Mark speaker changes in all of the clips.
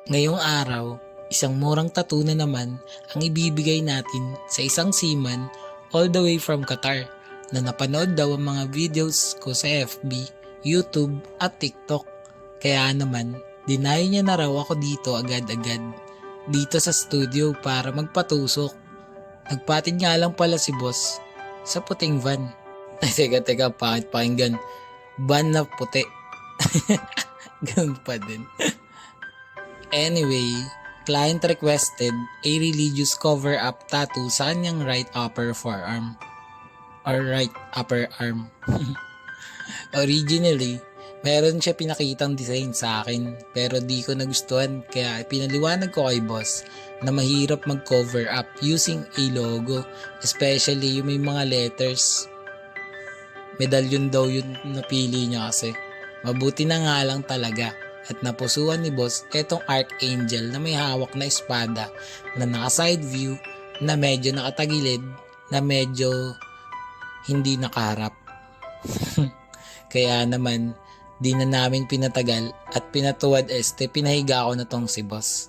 Speaker 1: Ngayong araw, isang murang tattoo na naman ang ibibigay natin sa isang seaman all the way from Qatar na napanood daw ang mga videos ko sa FB, YouTube at TikTok. Kaya naman, dinayo niya na raw ako dito agad-agad dito sa studio para magpatusok. Nagpatid nga lang pala si boss sa puting van. Ay, teka, pangit pakinggan. Van na puti. Ganun pa din. Anyway, client requested a religious cover-up tattoo sa kanyang right upper forearm. Or right upper arm. Originally, meron siya pinakitang design sa akin pero di ko nagustuhan kaya pinaliwanag ko kay boss na mahirap mag-cover up using a logo, especially yung may mga letters. Medalyon daw yun napili niya kasi. Mabuti na nga lang talaga at napusuan ni boss etong Archangel na may hawak na espada na naka-side view na medyo nakatagilid na medyo hindi nakaharap. Kaya naman di na namin pinatagal at pinatuwad pinahiga ko na tong si boss.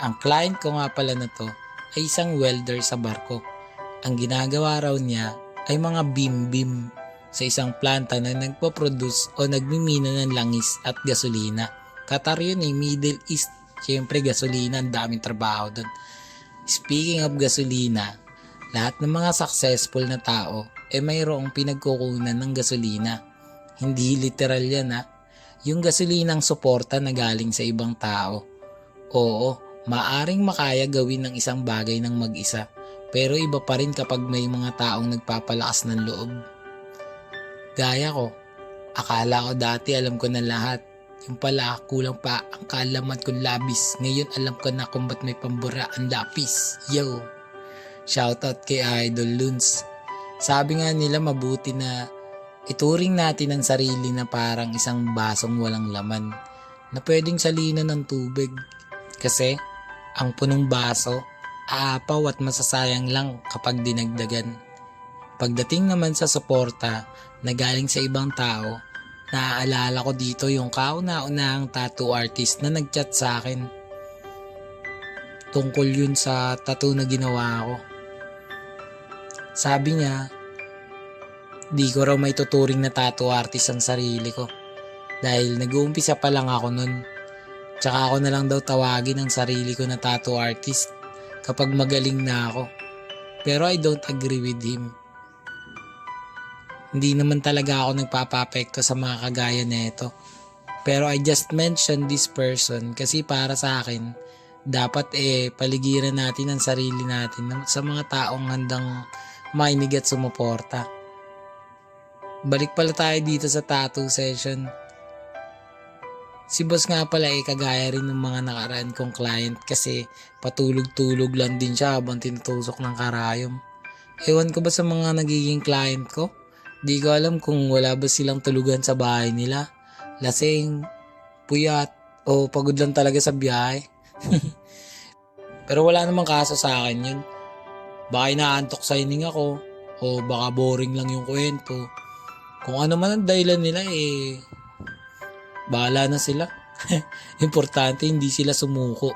Speaker 1: Ang client ko nga pala na to ay isang welder sa barko. Ang ginagawa raw niya ay mga beam sa isang planta na nagpo-produce o nagmimina ng langis at gasolina. Qatar yun Middle East. Siyempre gasolina, ang daming trabaho dun. Speaking of gasolina, lahat ng mga successful na tao mayroong pinagkukunan ng gasolina. Hindi literal yan Yung gasolinang suporta na galing sa ibang tao. Oo, maaring makaya gawin ng isang bagay ng mag-isa. Pero iba pa rin kapag may mga taong nagpapalakas ng loob. Gaya ko, akala ko dati alam ko na lahat. Yung pala, kulang pa ang kaalaman kong labis. Ngayon alam ko na kung ba't may pambura ang lapis. Yo! Shoutout kay Idol Luns. Sabi nga nila mabuti na ituring natin ang sarili na parang isang basong walang laman na pwedeng salinan ng tubig. Kasi ang punong baso, aapaw at masasayang lang kapag dinagdagan. Pagdating naman sa suporta na galing sa ibang tao, naaalala ko dito yung kauna-unahang tattoo artist na nagchat sa akin. Tungkol yun sa tattoo na ginawa ko. Sabi niya, di ko raw may tuturing na tattoo artist ang sarili ko. Dahil nag-uumpisa pa lang ako nun. Tsaka ako na lang daw tawagin ang sarili ko na tattoo artist kapag magaling na ako. Pero I don't agree with him. Hindi naman talaga ako nagpapapekto sa mga kagaya nito. Pero I just mentioned this person kasi para sa akin, dapat paligiran natin ang sarili natin sa mga taong handang mainig at sumuporta. Balik pala tayo dito sa tattoo session. Si boss nga pala kagaya rin ng mga nakaraan kong client kasi patulog-tulog lang din siya habang tinutusok ng karayom. Ewan ko ba sa mga nagiging client ko? Di ko alam kung wala ba silang tulugan sa bahay nila. Lasing, puyat, o pagod lang talaga sa biyahe. Pero wala namang kaso sa akin yun. Baka inaantok sa hininga ko o baka boring lang yung kwento. Kung ano man ang dahilan nila bahala na sila. Importante hindi sila sumuko.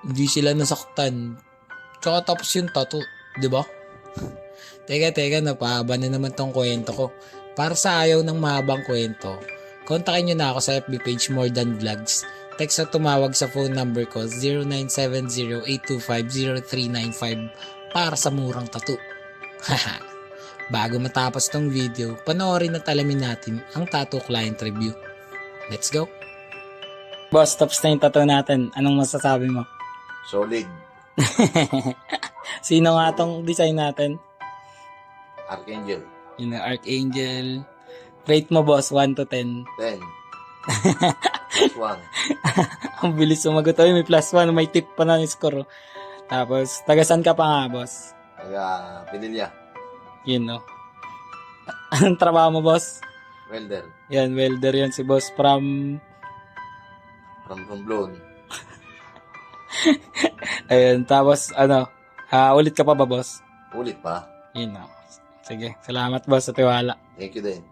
Speaker 1: Hindi sila nasaktan. Tsaka tapos yung tattoo, 'di ba? Teka, napahaba na naman tong kwento ko. Para sa ayaw ng mahabang kwento, kontakin nyo na ako sa FB page More Than Vlogs. Text at tumawag sa phone number ko 0970-825-0395 para sa murang tattoo. Haha. Bago matapos tong video, panoorin at alamin natin ang tattoo client review. Let's go! Boss, tapos na yung tattoo natin. Anong masasabi mo?
Speaker 2: Solid.
Speaker 1: Sino nga tong design natin?
Speaker 2: Archangel.
Speaker 1: Yun na, Archangel. Rate mo, boss, 1 to 10.
Speaker 2: 10. +1.
Speaker 1: Ang bilis sumagot. Ay, may +1. May tip pa na yung score. Tapos, tagasan ka pa nga, boss?
Speaker 2: Taga Pinilya.
Speaker 1: Yun, no? Anong trabaho mo, boss?
Speaker 2: Welder.
Speaker 1: Yan, welder yan si boss from
Speaker 2: Romblon.
Speaker 1: Ayun, tapos, ulit ka pa ba, boss?
Speaker 2: Ulit pa.
Speaker 1: Yun, no? Sige, salamat, boss, sa tiwala.
Speaker 2: Thank you din.